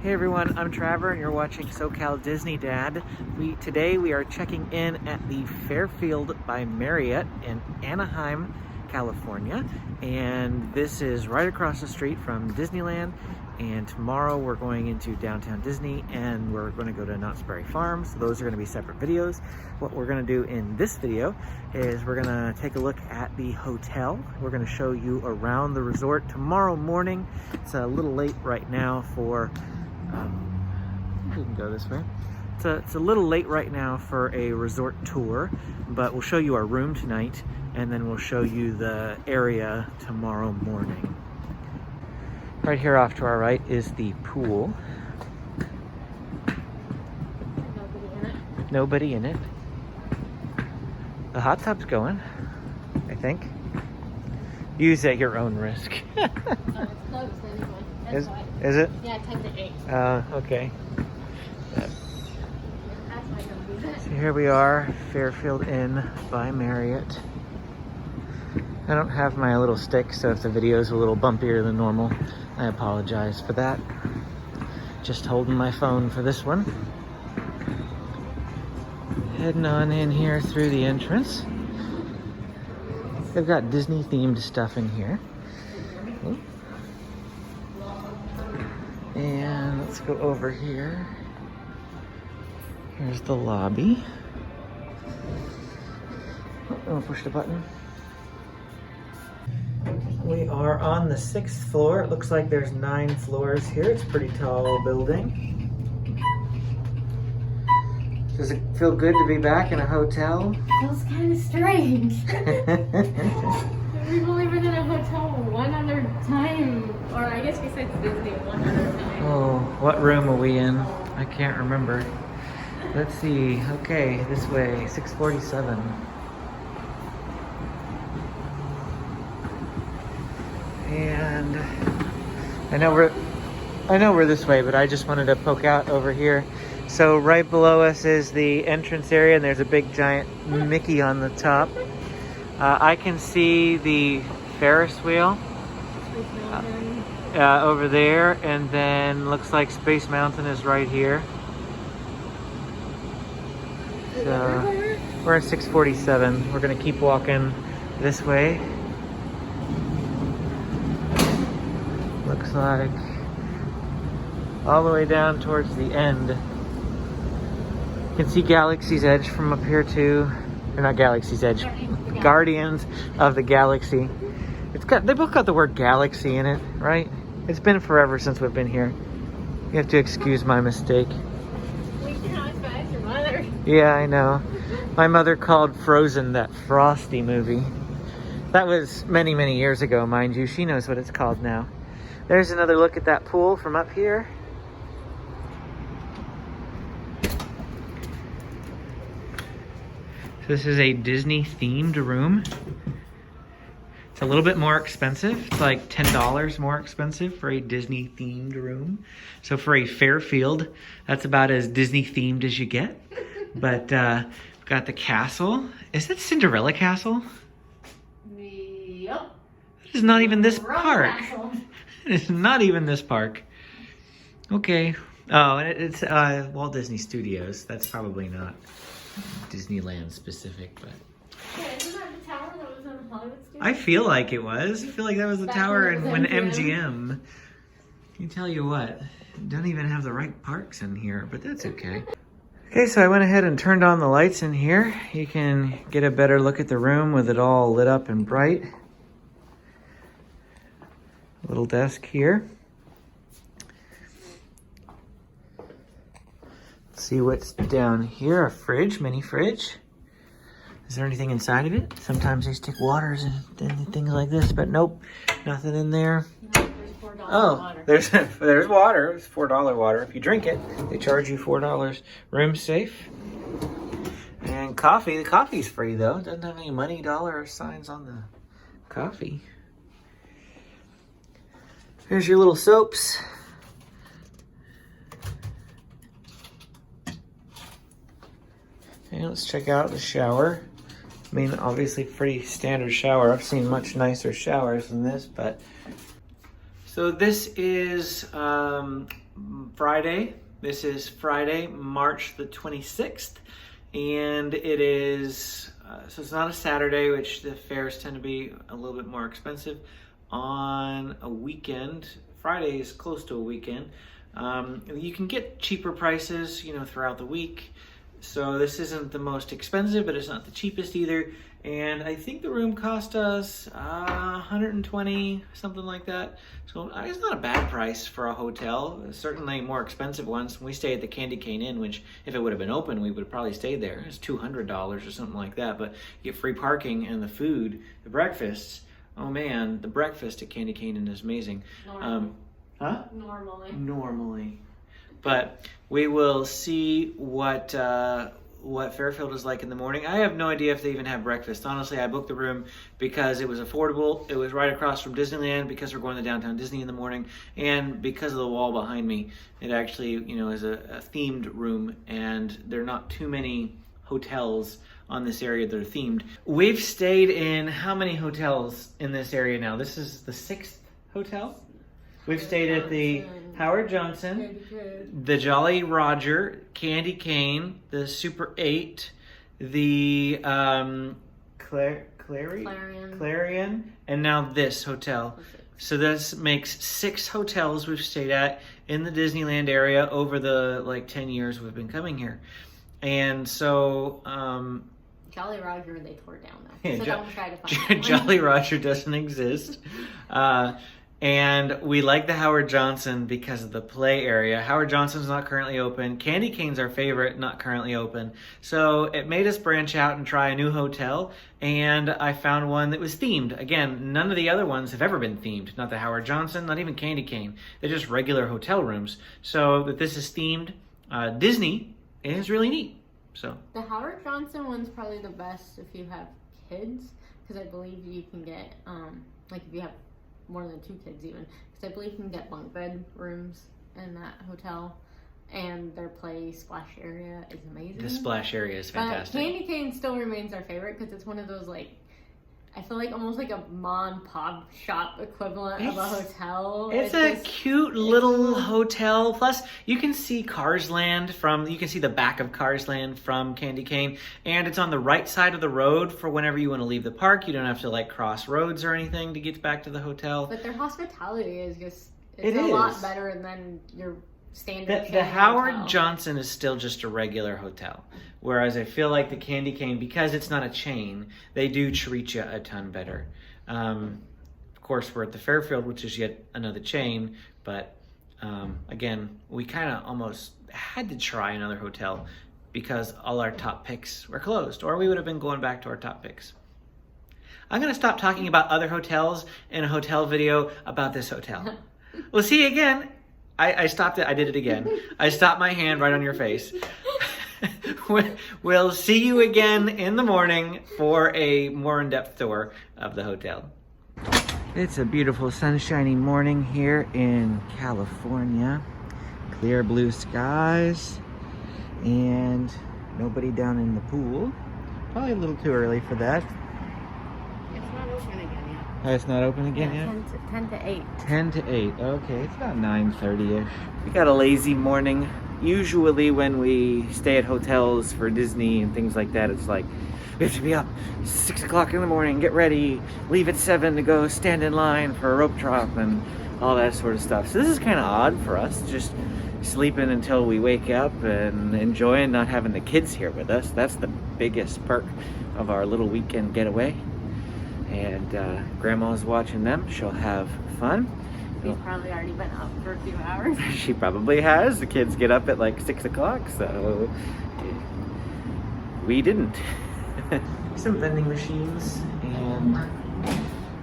Hey everyone, I'm Trevor and you're watching SoCal Disney Dad. Today we are checking in at the Fairfield by Marriott in Anaheim, California. And this is right across the street from Disneyland. And tomorrow we're going into downtown Disney and we're going to go to Knott's Berry Farm. So those are going to be separate videos. What we're going to do in this video is we're going to take a look at the hotel. We're going to show you around the resort tomorrow morning. It's a little late right now for we can go this way. It's a little late right now for a resort tour, but we'll show you our room tonight and then we'll show you the area tomorrow morning. Right here off to our right is the pool. Nobody in it. The hot tub's going, I think. Use at your own risk. Oh, it's closed anyway. That's why. Is it? Yeah, 10 to 8. Okay. That's why I don't do that. So here we are, Fairfield Inn by Marriott. I don't have my little stick, so if the video is a little bumpier than normal, I apologize for that. Just holding my phone for this one. Heading on in here through the entrance. They've got Disney themed stuff in here. Ooh. And let's go over here. Here's the lobby. Oh, push the button. We are on the 6th floor. It looks like there's 9 floors here. It's a pretty tall building. Does it feel good to be back in a hotel? Feels kind of strange. We've only been in a hotel one other time. Or I guess besides Disney, one other time. Oh, what room are we in? I can't remember. Let's see. Okay, this way, 647. And I know we're this way, but I just wanted to poke out over here. So right below us is the entrance area, and there's a big giant Mickey on the top. I can see the Ferris wheel over there, and then looks like Space Mountain is right here. So we're in 647. We're gonna keep walking this way. Looks like all the way down towards the end. You can see Galaxy's Edge from up here too. Or not Galaxy's Edge, Guardians of the Galaxy. They both got the word galaxy in it, right? It's been forever since we've been here. You have to excuse my mistake. We can always buy your mother. Yeah, I know. My mother called Frozen that Frosty movie. That was many, many years ago, mind you. She knows what it's called now. There's another look at that pool from up here. So this is a Disney themed room. It's a little bit more expensive. It's like $10 more expensive for a Disney themed room. So for a Fairfield, that's about as Disney themed as you get. But we've got the castle. Is that Cinderella Castle? Yep. It is not even this Wrong park. castle. It's not even this park. Okay. Oh, and it's Walt Disney Studios. That's probably not Disneyland specific, but... Yeah, isn't that the tower that was in Hollywood Studios? I feel like it was. I feel like that was the Back tower when it when was MGM. Can tell you what, don't even have the right parks in here, but that's okay. Okay, so I went ahead and turned on the lights in here. You can get a better look at the room with it all lit up and bright. Little desk here. Let's see what's down here. A fridge, mini fridge. Is there anything inside of it? Sometimes they stick waters and things like this, but nope, nothing in there. No, there's $4 water. There's water. It's $4 water. If you drink it, they charge you $4. Room safe. And coffee. The coffee's free though. It doesn't have any money dollar signs on the coffee. Here's your little soaps. And let's check out the shower. I mean, obviously pretty standard shower. I've seen much nicer showers than this, but So this is Friday. This is Friday, March the 26th. And it is, so it's not a Saturday, which the fares tend to be a little bit more expensive. On a weekend, Friday is close to a weekend. You can get cheaper prices, you know, throughout the week. So this isn't the most expensive, but it's not the cheapest either. And I think the room cost us $120, something like that. So it's not a bad price for a hotel. Certainly more expensive ones. We stayed at the Candy Cane Inn, which if it would have been open, we would have probably stayed there. It's $200 or something like that. But you get free parking and the food, the breakfasts. Oh man, the breakfast at Candy Cane Inn is amazing. Normally. Huh? Normally. But we will see what Fairfield is like in the morning. I have no idea if they even have breakfast. Honestly, I booked the room because it was affordable. It was right across from Disneyland because we're going to downtown Disney in the morning, and because of the wall behind me, it actually, you know, is a themed room, and there are not too many hotels on this area that are themed. We've stayed in how many hotels in this area now? This is the 6th hotel. We've stayed at the Howard Johnson, the Jolly Roger, Candy Cane, the Super 8, the Clarion, and now this hotel. So this makes 6 hotels we've stayed at in the Disneyland area over the 10 years we've been coming here. And so Jolly Roger, they tore down though. Yeah, so don't try to find Jolly Roger doesn't exist. And we like the Howard Johnson because of the play area. Howard Johnson's not currently open. Candy Cane's our favorite, not currently open. So it made us branch out and try a new hotel. And I found one that was themed. Again, none of the other ones have ever been themed. Not the Howard Johnson, not even Candy Cane. They're just regular hotel rooms. So that this is themed Disney is really neat. So the Howard Johnson one's probably the best if you have kids, because I believe you can get if you have more than 2 kids even, because I believe you can get bunk bed rooms in that hotel, and their play splash area is amazing. The splash area is fantastic. But Candy Cane still remains our favorite because it's one of those I feel like almost like a mom and pop shop equivalent of a hotel. It's a cute little hotel. Plus, you can see Cars Land you can see the back of Cars Land from Candy Cane, and it's on the right side of the road for whenever you want to leave the park. You don't have to cross roads or anything to get back to the hotel. But their hospitality is just a lot better than your standard. The Howard Johnson is still just a regular hotel. Whereas I feel like the Candy Cane, because it's not a chain, they do treat you a ton better. Of course, we're at the Fairfield, which is yet another chain. But again, we kind of almost had to try another hotel because all our top picks were closed, or we would have been going back to our top picks. I'm going to stop talking about other hotels in a hotel video about this hotel. We'll see you again. I stopped it. I did it again. I stopped my hand right on your face. We'll see you again in the morning for a more in-depth tour of the hotel. It's a beautiful sunshiny morning here in California. Clear blue skies and nobody down in the pool. Probably a little too early for that. It's not open again yet. Oh, it's not open again yet? 10 to 8. 10 to 8. Okay, it's about 9:30ish. We got a lazy morning. Usually when we stay at hotels for Disney and things like that, it's like, we have to be up 6 o'clock in the morning, get ready, leave at 7 to go stand in line for a rope drop and all that sort of stuff. So this is kind of odd for us, just sleeping until we wake up and enjoying not having the kids here with us. That's the biggest perk of our little weekend getaway. And Grandma's watching them. She'll have fun. She's probably already been up for a few hours. She probably has. The kids get up at 6 o'clock, so we didn't. Some vending machines and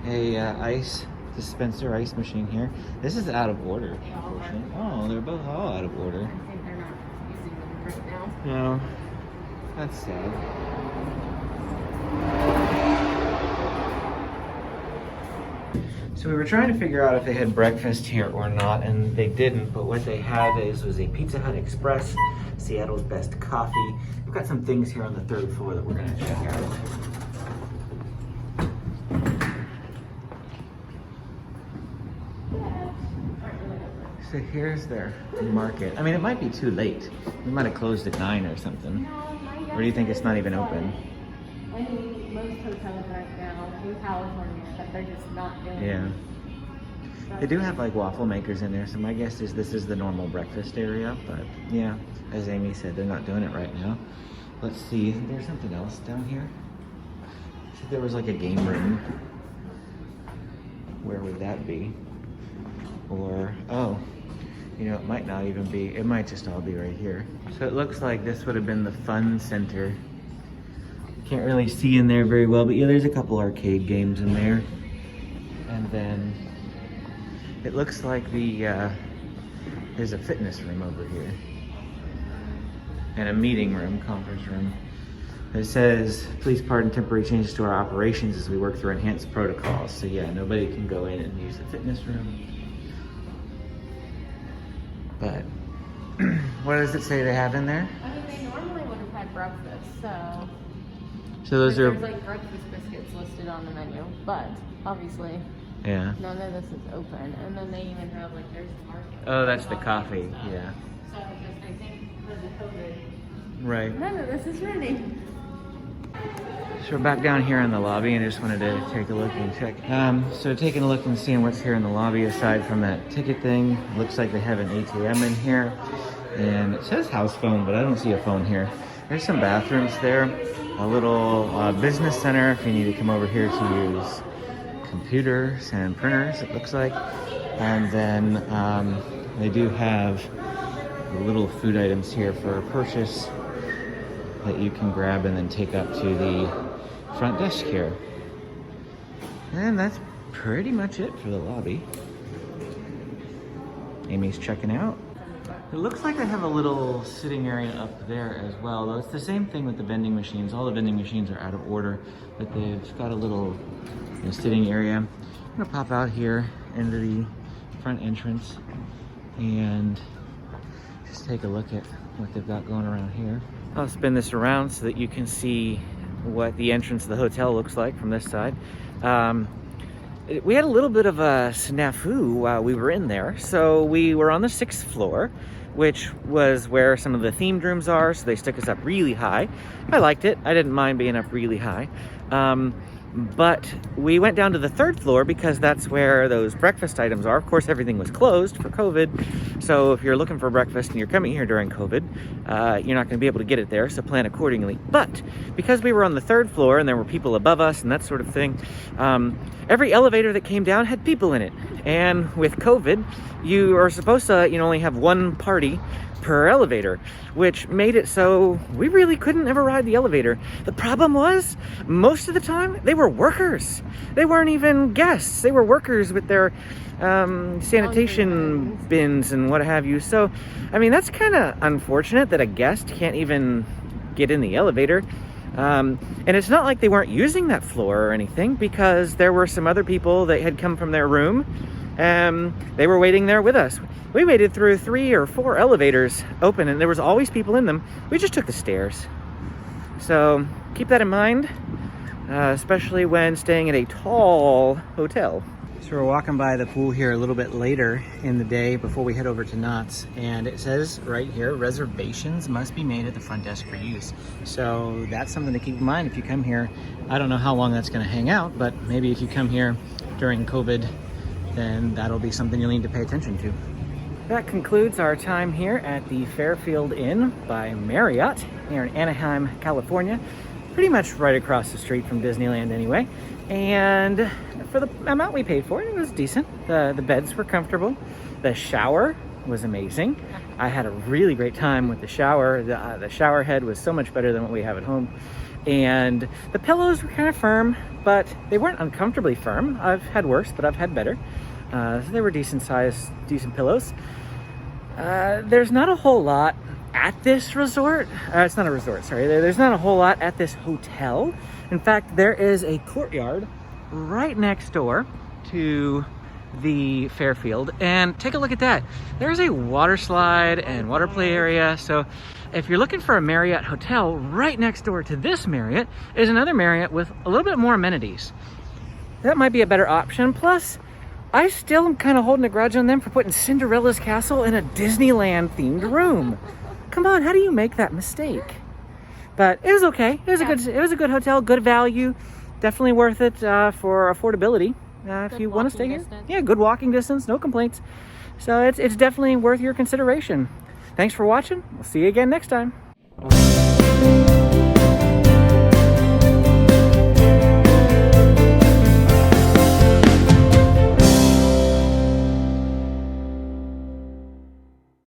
a ice dispenser, ice machine here. This is out of order. Oh, they're both all out of order. I think they're not using them right now. No, that's sad. So we were trying to figure out if they had breakfast here or not, and they didn't, but what they had was a Pizza Hut Express, Seattle's best coffee. We've got some things here on the 3rd floor that we're gonna check out. So here's their market. I mean, it might be too late. We might have closed at 9 or something. Or do you think it's not even open? I mean, most hotels right now in California, that they're just not doing. Yeah. They do have like waffle makers in there, so my guess is this is the normal breakfast area, but yeah, as Amy said, they're not doing it right now. Let's see, there's something else down here. So there was like a game room. Where would that be? Or, oh, you know, it might not even be, it might just all be right here. So it looks like this would have been the fun center. Can't really see in there very well, but yeah, there's a couple arcade games in there. And then it looks like there's a fitness room over here. And a meeting room, conference room. It says, please pardon temporary changes to our operations as we work through enhanced protocols. So yeah, nobody can go in and use the fitness room. But, what does it say they have in there? I mean, they normally would have had breakfast, so... So those are... There's like breakfast biscuits listed on the menu, but obviously... Yeah. None of this is open, and then they even have like there's market. Oh, that's the coffee. Yeah. So I think because of COVID, right. none of this is ready. So we're back down here in the lobby, and I just wanted to take a look and check. So taking a look and seeing what's here in the lobby aside from that ticket thing. Looks like they have an ATM in here, and it says house phone, but I don't see a phone here. There's some bathrooms there, a little business center if you need to come over here to use computers and printers, it looks like. And then they do have little food items here for purchase that you can grab and then take up to the front desk here. And that's pretty much it for the lobby. Amy's checking out. It looks like they have a little sitting area up there as well, though it's the same thing with the vending machines. All the vending machines are out of order, but they've got a little sitting area. I'm gonna pop out here into the front entrance and just take a look at what they've got going around here. I'll spin this around so that you can see what the entrance of the hotel looks like from this side. We had a little bit of a snafu while we were in there. So we were on the 6th floor, which was where some of the themed rooms are. So they stuck us up really high. I liked it. I didn't mind being up really high. But we went down to the 3rd floor because that's where those breakfast items are. Of course, everything was closed for COVID. So if you're looking for breakfast and you're coming here during COVID, you're not going to be able to get it there. So plan accordingly. But because we were on the 3rd floor and there were people above us and that sort of thing, every elevator that came down had people in it. And with COVID, you are supposed to, only have one party per elevator, which made it so we really couldn't ever ride the elevator. The problem was, most of the time, they were workers. They weren't even guests. They were workers with their sanitation bins and what have you. So, I mean, that's kind of unfortunate that a guest can't even get in the elevator. And it's not like they weren't using that floor or anything, because there were some other people that had come from their room. They were waiting there with us. We waited through 3 or 4 elevators open, and there was always people in them. We just took the stairs. So keep that in mind, especially when staying at a tall hotel. So we're walking by the pool here a little bit later in the day before we head over to Knott's, and it says right here, reservations must be made at the front desk for use. So that's something to keep in mind if you come here. I don't know how long that's going to hang out, but maybe if you come here during COVID, then that'll be something you'll need to pay attention to. That concludes our time here at the Fairfield Inn by Marriott here in Anaheim, California. Pretty much right across the street from Disneyland anyway. And for the amount we paid for it, it was decent. The beds were comfortable. The shower was amazing. I had a really great time with the shower. The shower head was so much better than what we have at home. And the pillows were kind of firm, but they weren't uncomfortably firm. I've had worse, but I've had better. So they were decent size, decent pillows. There's not a whole lot at this resort. It's not a resort, sorry. There's not a whole lot at this hotel. In fact, there is a courtyard right next door to the Fairfield, and take a look at that. There's a water slide and water play area. So if you're looking for a Marriott hotel, right next door to this Marriott is another Marriott with a little bit more amenities. That might be a better option. Plus, I still am kind of holding a grudge on them for putting Cinderella's castle in a Disneyland themed room. Come on, how do you make that mistake? But it was okay. It was a good hotel, good value. Definitely worth it for affordability. If you want to stay here. Yeah, good walking distance, no complaints. So it's definitely worth your consideration. Thanks for watching. We'll see you again next time.